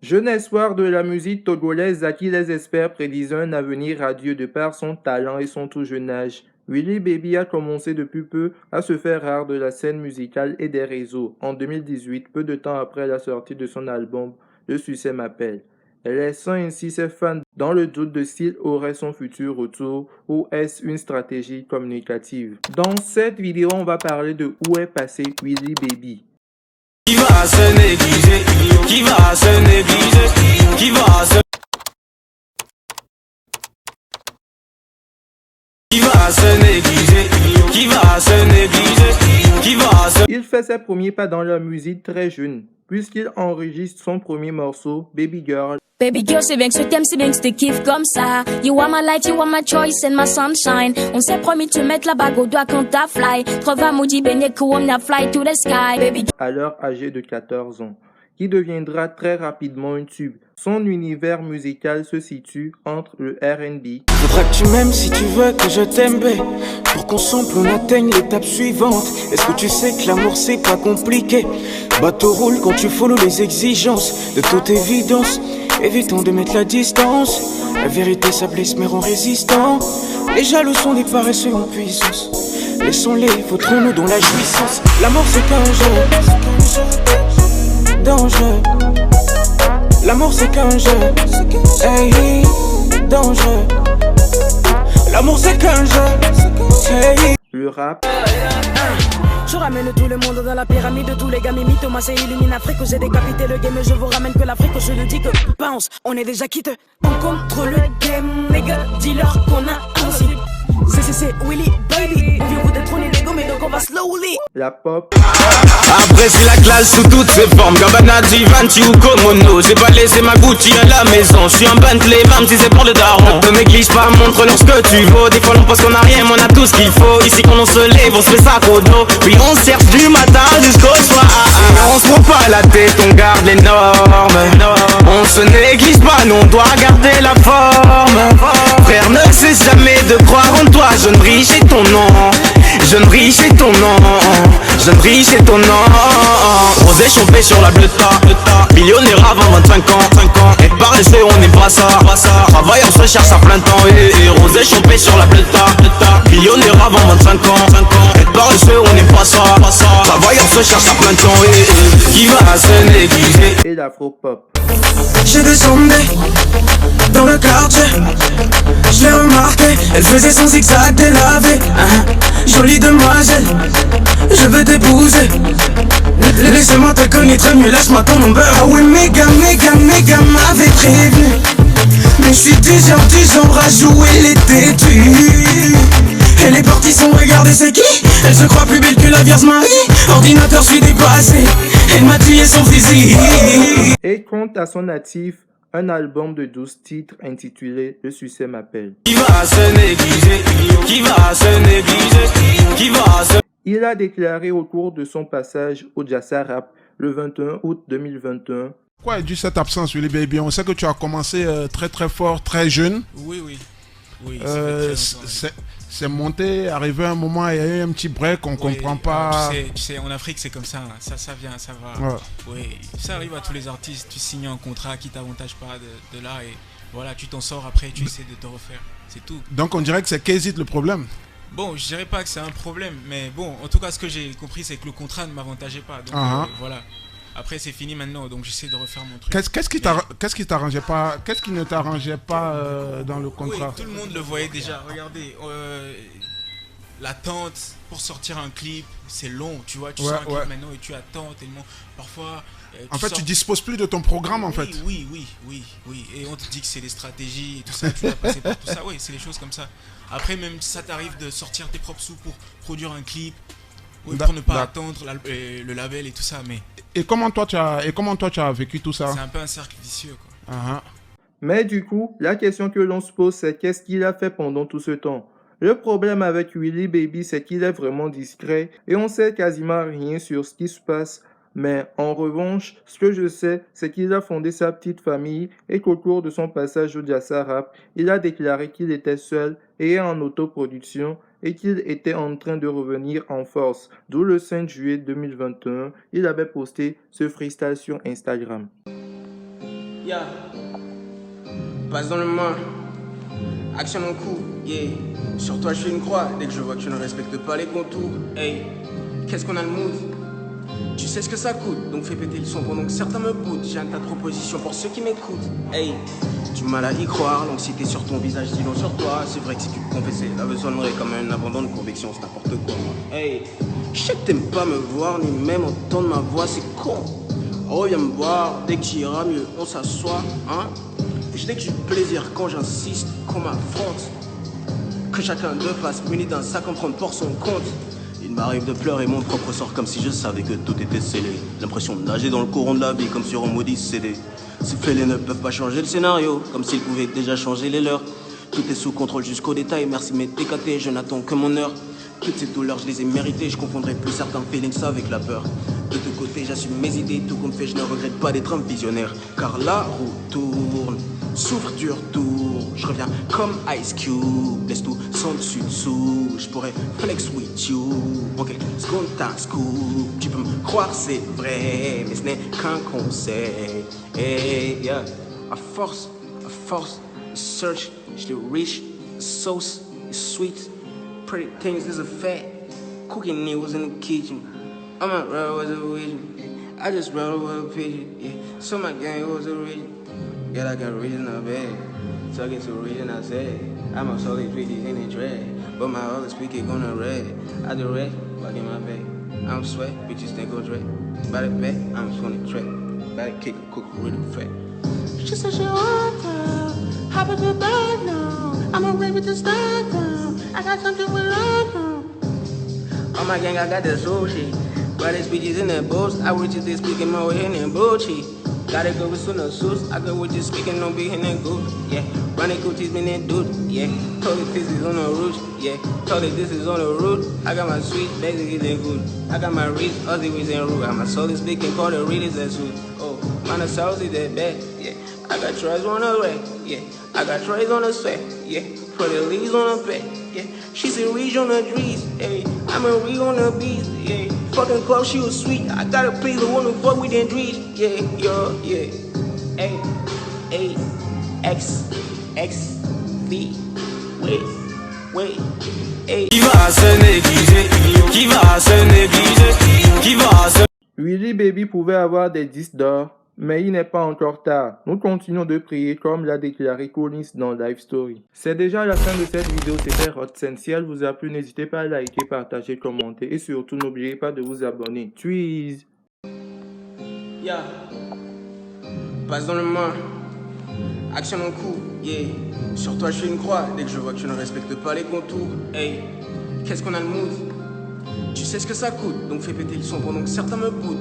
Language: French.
Jeune espoir de la musique togolaise à qui les experts prédisaient un avenir radieux de par son talent et son tout jeune âge, Willy Baby a commencé depuis peu à se faire rare de la scène musicale et des réseaux en 2018, peu de temps après la sortie de son album Le succès m'appelle, laissant ainsi ses fans dans le doute de s'il aurait son futur retour ou est-ce une stratégie communicative. Dans cette vidéo, on va parler de où est passé Willy Baby. Qui va se négliger, qui va se négliger, qui va se négliger, qui va se négliger, qui va se... Il fait ses premiers pas dans la musique très jeune, puisqu'il enregistre son premier morceau, Baby Girl. Baby girl, c'est bien que je t'aime, c'est bien que je te kiffe comme ça. You are my light, you are my choice and my sunshine. On s'est promis de te mettre la bague au doigt quand t'as fly. Trova maudit beignet on a fly to the sky. Baby Alors âgé de 14 ans, qui deviendra très rapidement un tube. Son univers musical se situe entre le R&B. Faudra que tu m'aimes si tu veux que je t'aime, pour qu'ensemble on atteigne l'étape suivante. Est-ce que tu sais que l'amour c'est pas compliqué? Bateau roule quand tu follow les exigences. De toute évidence, évitons de mettre la distance. La vérité ça blesse mais rend résistant. Les jaloux sont des paresseux en puissance. Laissons-les, vaudrons-nous dans la jouissance. L'amour c'est qu'un jeu, danger. L'amour c'est qu'un jeu, hey, danger. L'amour c'est qu'un jeu, hey. Le rap, je ramène tout le monde dans la pyramide de tous les gars mimi. Thomas et illumine Afrique, j'ai décapité le game. Je vous ramène que l'Afrique, je le dis que pense, on est déjà quitte. On contre le game, les gars, dis-leur qu'on a un cible. C'est Willy Baby. On vient vous détrôner les gommes, mais donc on va slowly. la pop, Après c'est la classe sous toutes ses formes. Gabbana, Givenchy ou Komono. J'ai pas laissé ma Gucci à la maison. Je suis un Bentley, même si c'est pour le daron. Ne néglige pas, montre-leur ce que tu vaux. Des fois l'on pense qu'on a rien, mais on a tout ce qu'il faut. Ici quand on se lève, on se fait ça au dos. Puis on se cherche du matin jusqu'au soir. On se prend pas la tête, on garde les normes. On se néglige pas, nous on doit garder la forme. Frère, ne cesse jamais de croire en toi. Jeune riche et ton nom. Jeune riche et ton nom. Jeune riche et ton nom. Rosé chauffé sur la bleuta. Millionnaire avant 25 ans. Et paresseux on n'est pas ça. Travail on se cherche à plein temps. Et rosé chauffé sur la bleuta. Millionnaire avant 25 ans. Et paresseux on n'est pas ça. Travail on se cherche à plein temps. Et qui va se négliger? et l'afro-pop. J'ai descendu dans le quartier, je l'ai remarqué, elle faisait son zigzag délavé. Jolie demoiselle, je veux t'épouser. Laisse-moi te connaître mieux, lâche-moi ton number. Ah oui, méga m'avait prévenu. Mais je suis du genre à jouer les têtus. Elle est partie sans regarder c'est qui. Elle se croit plus belle que la Vierge Marie. Ordinateur, je suis dépassé. Elle m'a tué son physique. Et compte à son actif un album de 12 titres intitulé Le succès m'appelle. Qui va se négliger? Qui va se négliger? Qui va se... Il a déclaré au cours de son passage au Jassa Rap le 21 août 2021. Pourquoi est due cette absence, Willy Baby? On sait que tu as commencé très fort, très jeune. Oui. Ça fait très longtemps. C'est monté, arrivé un moment, il y a eu un petit break, on comprend pas. Tu sais, en Afrique, c'est comme ça. Hein. Ça vient, ça va. Ouais. Oui, ça arrive à tous les artistes. Tu signes un contrat qui t'avantage pas de là et voilà, tu t'en sors après, tu essaies de te refaire. C'est tout. Donc on dirait que c'est Kézit le problème. Bon, je dirais pas que c'est un problème, mais bon, en tout cas, ce que j'ai compris, c'est que le contrat ne m'avantageait pas. Donc voilà. Après, c'est fini maintenant, donc j'essaie de refaire mon truc. Qu'est-ce qui t'arrangeait pas? Qu'est-ce qui ne t'arrangeait pas dans le Oui, contrat? tout le monde le voyait déjà. Regardez, l'attente pour sortir un clip, c'est long, tu vois. Tu sors un clip maintenant et tu attends tellement. Parfois. En fait, tu disposes plus de ton programme, en fait. Oui. Et on te dit que c'est des stratégies et tout ça. Tu dois passer par tout ça. Oui, c'est des choses comme ça. Après, même si ça t'arrive de sortir tes propres sous pour produire un clip. Oui, pour ne pas attendre le label et tout ça, mais... Et comment toi tu as vécu tout ça? C'est un peu un cercle vicieux, quoi. Mais du coup, la question que l'on se pose, c'est qu'est-ce qu'il a fait pendant tout ce temps? Le problème avec Willy Baby, c'est qu'il est vraiment discret et on sait quasiment rien sur ce qui se passe. Mais en revanche, ce que je sais, c'est qu'il a fondé sa petite famille et qu'au cours de son passage au Jassa Rap, il a déclaré qu'il était seul et en autoproduction et qu'il était en train de revenir en force. D'où le 5 juillet 2021, il avait posté ce freestyle sur Instagram. Yeah. Passe dans le main. Action en coup. Yeah. Sur toi, je fais une croix. Dès que je vois que tu ne respectes pas les contours. Hey. Qu'est-ce qu'on a le mood? Tu sais ce que ça coûte, donc fais péter le son pendant que certains me boutent. J'ai un tas de propositions pour ceux qui m'écoutent. Hey, du mal à y croire, l'anxiété sur ton visage dit long sur toi. C'est vrai que si tu te confessais, la vie sonnerait comme un abandon de conviction, c'est n'importe quoi. Hey, je sais que t'aimes pas me voir, ni même entendre ma voix, c'est con. Reviens me voir, dès que tu iras mieux, on s'assoit, hein. Je n'ai que du plaisir quand j'insiste qu'on m'affronte. Que chacun d'eux passe muni d'un sac en prendre pour son compte. Il m'arrive de pleurer mon propre sort comme si je savais que tout était scellé. L'impression de nager dans le courant de la vie comme sur un maudit CD. Ces fêlés ne peuvent pas changer le scénario, comme s'ils pouvaient déjà changer les leurs. Tout est sous contrôle jusqu'au détail, merci mes TKT, je n'attends que mon heure. Toutes ces douleurs, je les ai méritées, je confondrai plus certains feelings avec la peur. De tous côtés, j'assume mes idées, tout compte fait, je ne regrette pas d'être un visionnaire. Car la roue tourne, souffre du retour, je reviens comme Ice Cube. Laisse tout sans dessus-dessous, je pourrais flex with you. En quelques secondes, t'as un scoop, tu peux me croire, c'est vrai, mais ce n'est qu'un conseil. Hey, yeah. À force, search, je le reach, the sauce is sweet. Pretty things is a fact. Cooking needles in the kitchen. I'm a brother was a vision. I just brother was a pigeon. Yeah. So my gang was a region. Yeah, I got region of bed. Talking to region, I said. I'm a solid 50 in the dread. But my other speaker gonna red. I do red, walk in my bag. I'm sweat, bitches think go dread. By the back, I'm just gonna track. By the kick, cook really fat. She said she want to hop in the bed now. I'm a raven to stand down. I got something with love now. Oh my gang, I got the sushi. But these bitches in the boost. I was just speaking more in and Gucci. Gotta go with some suits. I go with just speaking no big in and good. Yeah, running Gucci's been that dude. Yeah, told it this is on the route. Yeah, told it this is on the route. I got my sweet, basically they good. I got my wrist, Aussie ways and root. I'm a solid speaking, call the readers that suit. Oh, man, the sauce is that bad. Yeah, I got tries on the rack. Yeah, I got tries on the sweat. Yeah, put the leaves on the bed. Yeah, she said reach on the trees. Hey, I'm a read on the beats. Yeah, fucking close, she was sweet. I got a place the one who fuck with them trees. Yeah, yeah. Hey, A, X, V. Wait. Hey. Qui va se négliger? Qui va se négliger? Qui va se... Willy Baby pouvait avoir des disques d'or, mais il n'est pas encore tard. Nous continuons de prier comme l'a déclaré Collins dans Live Story. C'est déjà la fin de cette vidéo, c'était Rodsen. Si elle vous a plu, n'hésitez pas à liker, partager, commenter et surtout n'oubliez pas de vous abonner. Tweez! Yeah. Passe dans le main. Action en coup. Yeah. Sur toi, je fais une croix. Dès que je vois que tu ne respectes pas les contours. Hey. Qu'est-ce qu'on a le mood? Tu sais ce que ça coûte, donc fais péter le son pendant que certains me boutent.